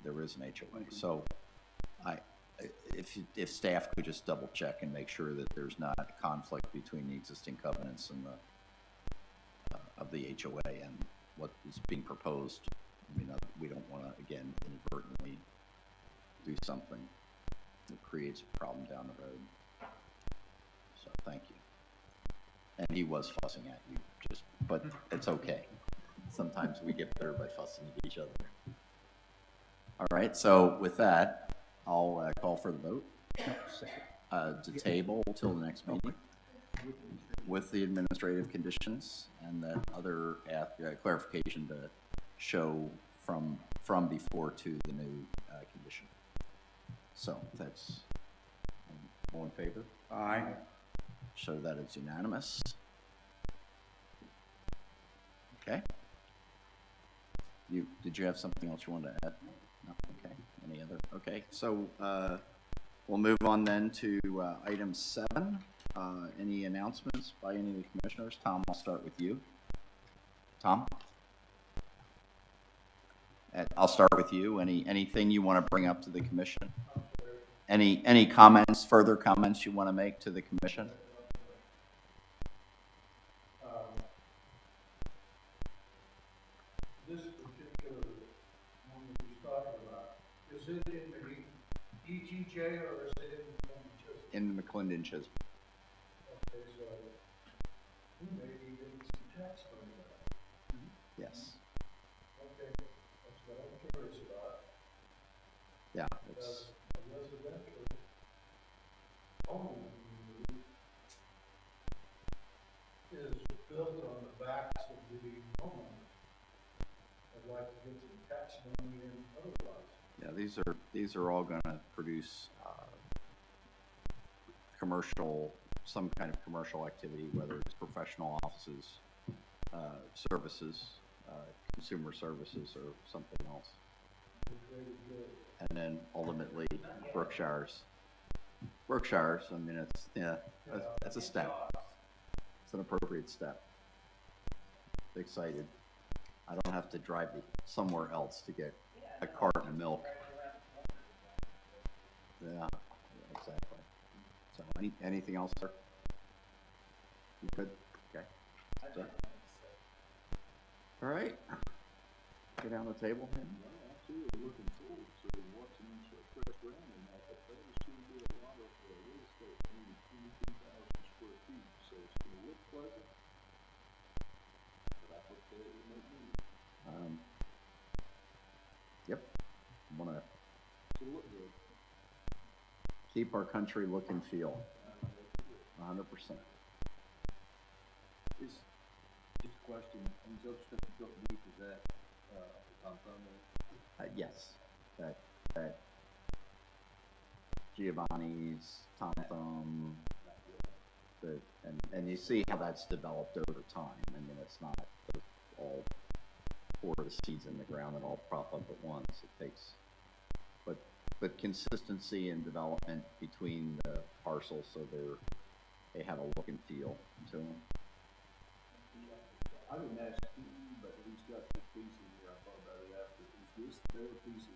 Speaker 1: there is an HOA. So if staff could just double check and make sure that there's not a conflict between the existing covenants and the of the HOA and what is being proposed. I mean, we don't want to, again, inadvertently do something that creates a problem down the road. So thank you. And he was fussing at you, but it's okay. Sometimes we get better by fussing at each other. All right, so with that, I'll call for the vote to table till the next meeting with the administrative conditions and that other clarification to show from before to the new condition. So that's all in favor?
Speaker 2: Aye.
Speaker 1: Show that it's unanimous. Okay. Did you have something else you wanted to add? No? Okay. Any other? Okay. So we'll move on then to item 7. Any announcements by any of the commissioners? Tom, I'll start with you. Tom? I'll start with you. Anything you want to bring up to the commission? Any comments, further comments you want to make to the commission?
Speaker 5: This particular one that he's talking about, is it in the ETJ or is it in the McLendon-Chisholm?
Speaker 1: In the McLendon-Chisholm.
Speaker 5: Okay, so we may be getting some tax money back.
Speaker 1: Yes.
Speaker 5: Okay, that's what I'm curious about.
Speaker 1: Yeah.
Speaker 5: Because a residential home is built on the backs of the homeowners. I'd like to get some tax money in otherwise.
Speaker 1: Yeah, these are all going to produce some kind of commercial activity, whether it's professional offices, services, consumer services, or something else. And then ultimately Berkshire's. I mean, it's that's a step. It's an appropriate step. Excited. I don't have to drive somewhere else to get a carton of milk. Yeah, exactly. So anything else, sir? You good? Okay. So, all right. Get down the table.
Speaker 6: Looking forward to watching them press around and that. There's going to be a lot of real estate, only 22,000 square feet, so it's going to look pleasant. But I hope that it will make money.
Speaker 1: Yep. I want to
Speaker 6: So look good.
Speaker 1: keep our country look and feel. 100%.
Speaker 6: Just a question, and those stuff you built deep, is that, on thumbnail?
Speaker 1: Yes. That Giovanni's, Tom Thumb, and you see how that's developed over time. I mean, it's not all pour the seeds in the ground and all prop up at once. It takes, but consistency and development between the parcels so they have a look and feel to them.
Speaker 6: I didn't ask you, but he's got this piece in here, I thought about it after, is this their piece of,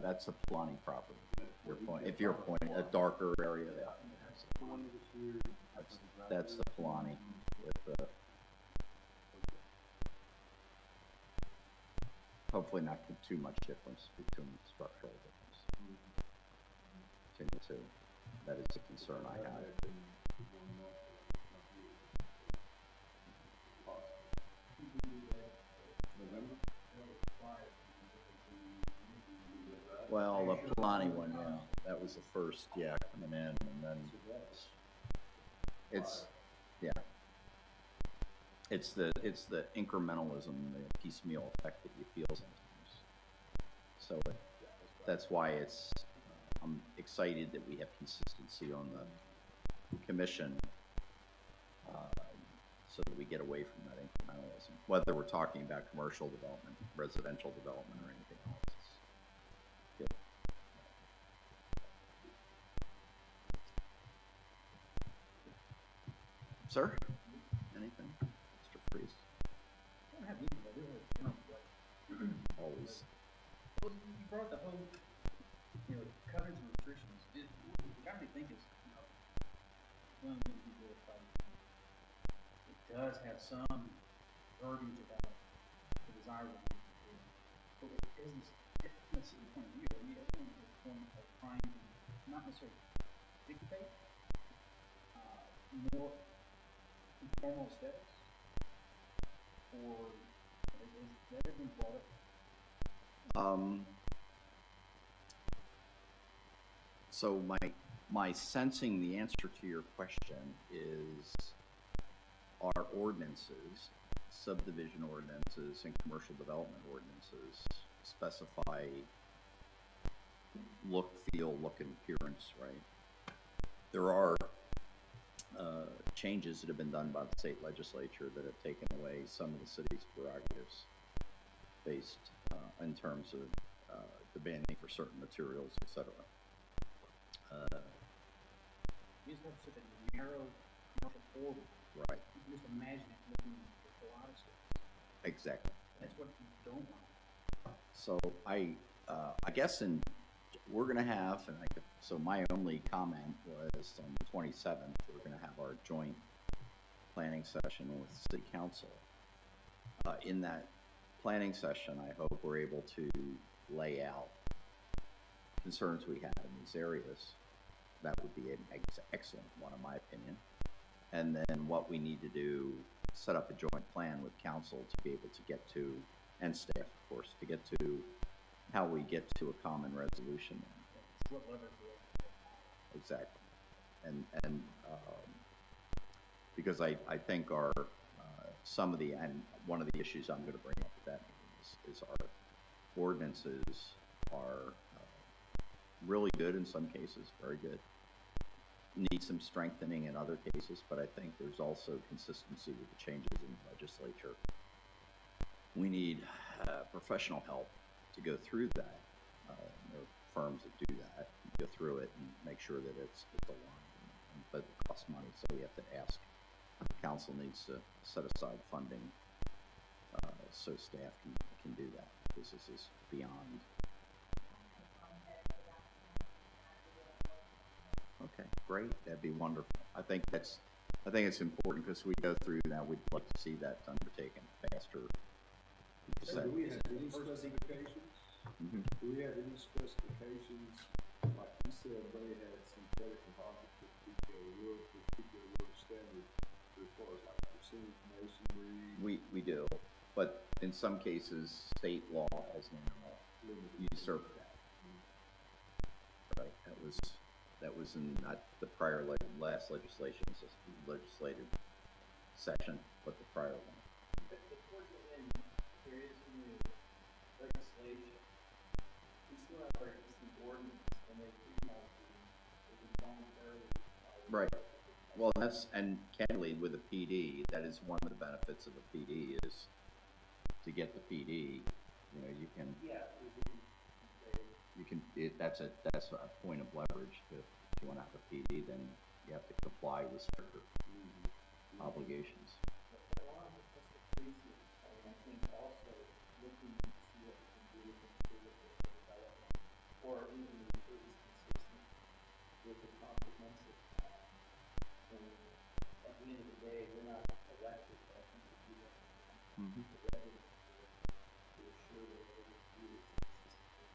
Speaker 1: That's the Polani property. If you're pointing a darker area, that's the Polani with the. Hopefully not too much difference between structural difference between the two. That is a concern I have. Well, the Polani one, yeah, that was the first, coming in, and then it's the incrementalism, the piecemeal effect that you feel sometimes. So that's why I'm excited that we have consistency on the commission, so that we get away from that incrementalism, whether we're talking about commercial development, residential development, or anything else. Good. Sir, anything? Mr. Priest?
Speaker 7: I don't have anything, but I do have a comment.
Speaker 1: Always.
Speaker 7: Well, you brought the whole, covenants and restrictions. It got me thinking, one of the things people are fighting. It does have some verbiage about the desirable business, from a city point of view, I mean, everyone to the point of trying to not necessarily dictate more informal aesthetics, or has that ever been brought up?
Speaker 1: So my sensing the answer to your question is our ordinances, subdivision ordinances and commercial development ordinances specify look, feel, look, and appearance, right? There are changes that have been done by the state legislature that have taken away some of the city's prerogatives based in terms of demanding for certain materials, et cetera.
Speaker 7: You just have such a narrow commercial corridor.
Speaker 1: Right.
Speaker 7: You can just imagine it looking at a lot of stuff.
Speaker 1: Exactly.
Speaker 7: That's what you don't want.
Speaker 1: So I guess we're going to have, so my only comment was on the 27th, we're going to have our joint planning session with City Council. In that planning session, I hope we're able to lay out concerns we have in these areas. That would be an excellent one, in my opinion. And then what we need to do, set up a joint plan with council to be able to get to, and staff, of course, to get to how we get to a common resolution.
Speaker 7: What level
Speaker 1: Exactly. And because I think our, some of the, and one of the issues I'm going to bring up at that meeting is our ordinances are really good in some cases, very good. Need some strengthening in other cases, but I think there's also consistency with the changes in the legislature. We need professional help to go through that. There are firms that do that, go through it and make sure that it's aligned, but it costs money, so we have to ask. Council needs to set aside funding so staff can do that, because this is beyond. Okay, great. That'd be wonderful. I think it's important because we go through that. We'd like to see that undertaken faster.
Speaker 5: So do we have any specifications?
Speaker 1: Mm-hmm.
Speaker 5: Do we have any specifications? Like you said, they had synthetic composites with particular wood standards as far as like percentage masonry.
Speaker 1: We do, but in some cases, state law has now usurped that. Right. That was in not the prior last legislative session, but the prior one.
Speaker 7: But towards the end, there is new legislation. We still have our existing ordinance, and they voluntarily.
Speaker 1: Right. Well, and candidly, with the PD, that is one of the benefits of the PD is to get the PD. You know, you can. Yeah. That's a point of leverage. If you want to have a PD, then you have to comply with certain obligations.
Speaker 7: A lot of the cases, I think, also looking to see what we can do with development, or even if it is consistent with the comprehensive plan. And at the end of the day, we're not elected, but I think we do that.
Speaker 1: Mm-hmm.
Speaker 7: To assure that everything is consistent.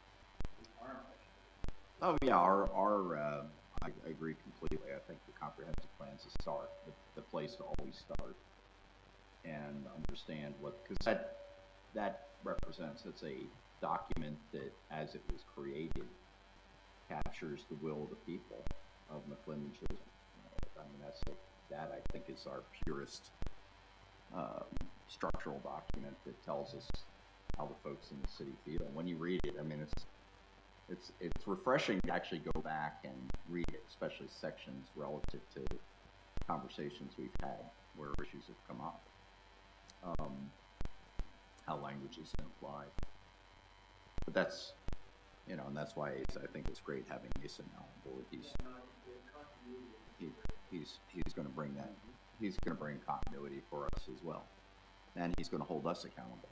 Speaker 1: Oh yeah, I agree completely. I think the comprehensive plan's a start, the place to always start, and understand because that represents, it's a document that, as it was created, captures the will of the people of McLendon-Chisholm. I mean, that I think is our purest structural document that tells us how the folks in the city feel. When you read it, I mean, it's refreshing to actually go back and read it, especially sections relative to conversations we've had where issues have come up, how language is applied. But that's, and that's why I think it's great having Mason now on board. He's going to bring that. He's going to bring continuity for us as well, and he's going to hold us accountable,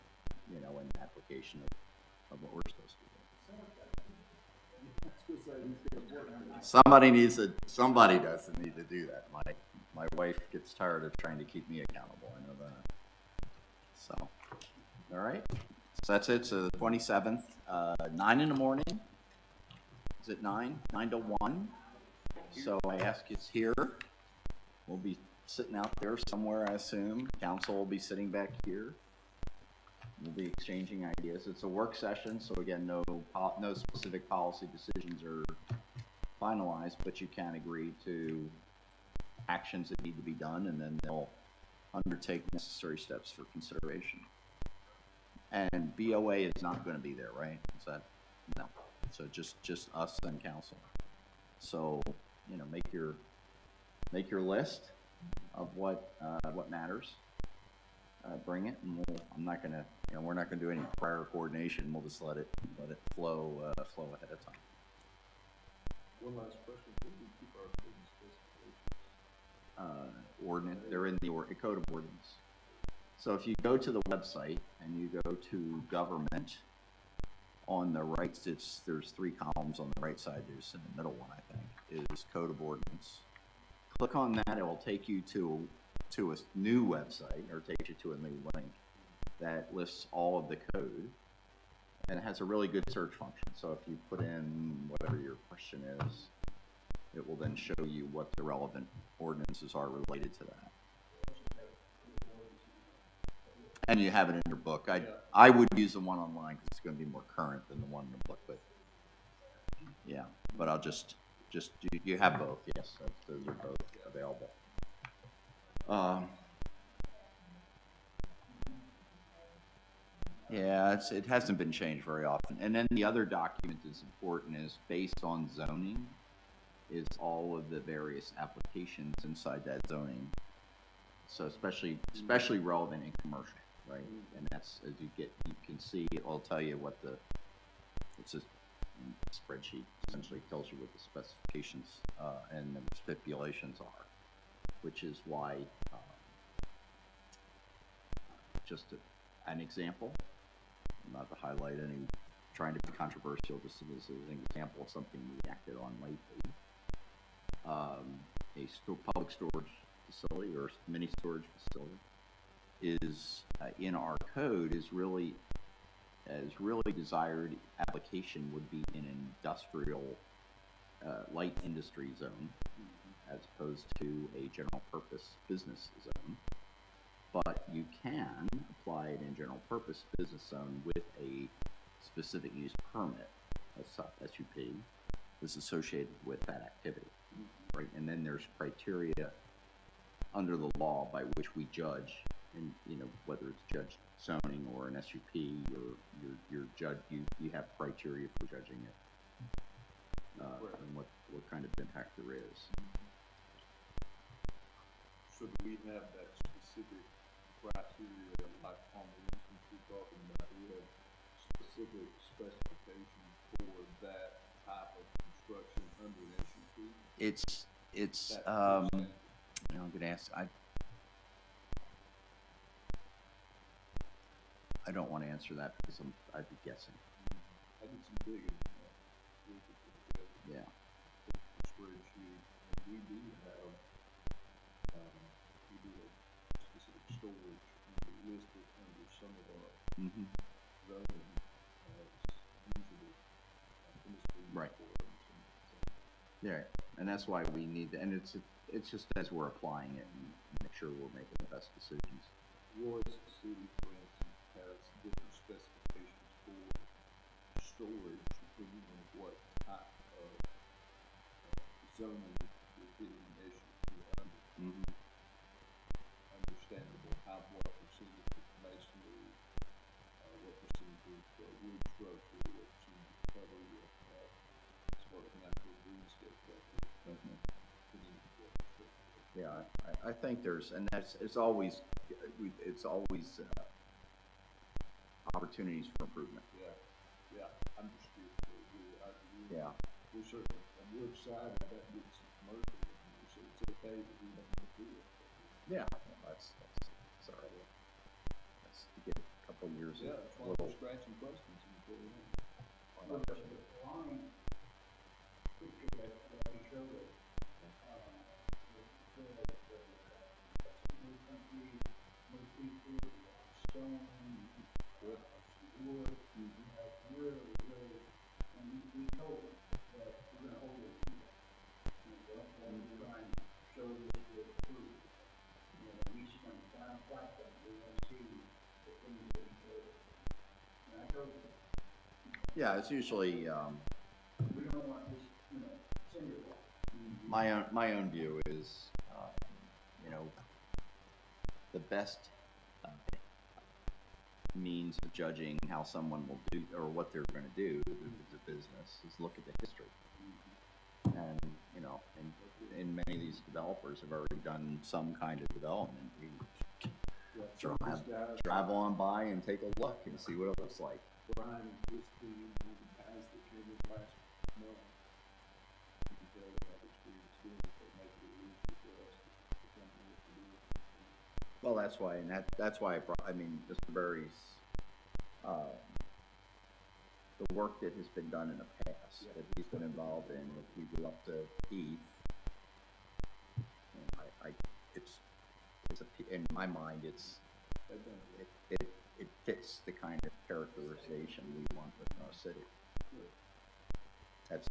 Speaker 1: in the application of what we're supposed to do. Somebody doesn't need to do that. My wife gets tired of trying to keep me accountable. I know that. So, all right. So that's it. So the 27th, 9 in the morning. Is it 9? 9 to 1. So I ask it's here. We'll be sitting out there somewhere, I assume. Council will be sitting back here. We'll be exchanging ideas. It's a work session, so again, no specific policy decisions are finalized, but you can agree to actions that need to be done, and then they'll undertake necessary steps for consideration. And BOA is not going to be there, right? Is that no? So just us and council. So make your list of what matters. Bring it, and I'm not gonna, we're not gonna do any prior coordination. We'll just let it flow ahead of time.
Speaker 5: One last question, can we keep our business specifications?
Speaker 1: Ordinance, they're in the code of ordinance. So if you go to the website and you go to government, on the right, there's 3 columns on the right side. There's in the middle one, I think, is code of ordinance. Click on that, it will take you to a new website, or take you to a new link that lists all of the code, and it has a really good search function. So if you put in whatever your question is, it will then show you what the relevant ordinances are related to that. And you have it in your book. I would use the one online because it's going to be more current than the one in the book, but yeah, but I'll just you have both, yes, those are both available. Yeah, it hasn't been changed very often. And then the other document that's important is based on zoning, is all of the various applications inside that zoning. So especially relevant in commercial, right? And that's, as you can see, it'll tell you what it's a spreadsheet, essentially tells you what the specifications and the stipulations are, which is why, just an example, not to highlight any, trying to be controversial, just as an example of something we acted on lately. A public storage facility or mini storage facility is in our code is really desired application would be in an industrial light industry zone as opposed to a general purpose business zone. But you can apply it in general purpose business zone with a specific use permit, a SUP, that's associated with that activity, right? And then there's criteria under the law by which we judge, and whether it's judge zoning or an SUP, or your judge, you have criteria for judging it, and what kind of impact there is.
Speaker 5: So do we have that specific criteria, like on the instance we're talking about, we have specific specifications for that type of construction under an SUP?
Speaker 1: I'm going to ask, I don't want to answer that because I'd be guessing.
Speaker 5: I did some digging.
Speaker 1: Yeah.
Speaker 5: Spreadsheet, and we do have specific storage listed under some of our zoning usually industry.
Speaker 1: Right. Yeah, and that's why we need, and it's just as we're applying it and make sure we're making the best decisions.
Speaker 5: Roy's City, for instance, has different specifications for storage depending on what type of zoning you're getting an issue under. Understandable what percentage of masonry, what percentage of wood structure, what percentage of cover you have to have as far as natural greenscape cover.
Speaker 1: Yeah, I think there's, and it's always opportunities for improvement.
Speaker 5: Yeah, understood.
Speaker 1: Yeah.
Speaker 5: We're certainly on which side of that gets commercial, so it's okay that we don't do it.
Speaker 1: Yeah, that's all right. Let's get a couple years.
Speaker 5: Yeah, that's why we're scratching questions before we know.
Speaker 1: Yeah, it's usually,
Speaker 2: We don't want this, you know, cinder block.
Speaker 1: my own view is, you know, the best means of judging how someone will do, or what they're gonna do if it's a business, is look at the history. And, you know, and many of these developers have already done some kind of development. You drive on by and take a look and see what it looks like.
Speaker 5: Brian and his team and the guys that came in last month, you can tell they have experience doing it, they make it easy for us to come in to do it.
Speaker 1: Well, that's why, and that's why I mean, Mr. Berry's, the work that has been done in the past, that he's been involved in, if we go up to Heath, in my mind, it fits the kind of characterization we want within our city. That's,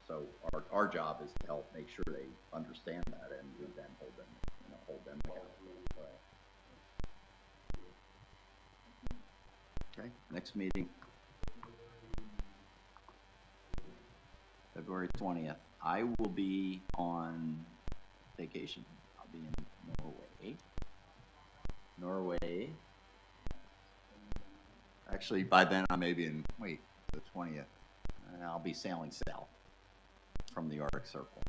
Speaker 1: so our job is to help make sure they understand that, and we then hold them accountable. Okay, next meeting, February 20th. I will be on vacation. I'll be in Norway. Actually, by then I may be in, the 20th. And I'll be sailing south from the Arctic Circle.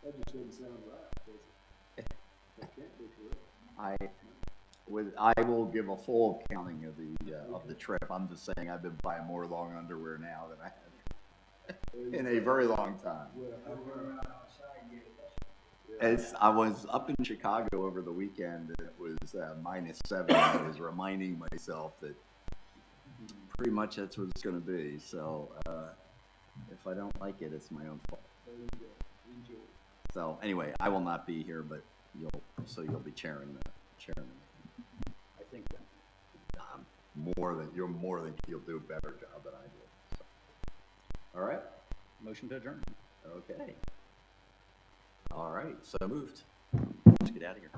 Speaker 5: That just doesn't sound right, does it? That can't be correct.
Speaker 1: I will give a full accounting of the trip. I'm just saying I've been buying more long underwear now than I have in a very long time. I was up in Chicago over the weekend. It was -7. I was reminding myself that pretty much that's what it's going to be. So if I don't like it, it's my own fault.
Speaker 5: Enjoy.
Speaker 1: So anyway, I will not be here, but you'll be chairing the. I think that you'll do a better job than I did. So. All right.
Speaker 8: Motion to adjourn.
Speaker 1: Okay. All right. So moved. Let's get out of here.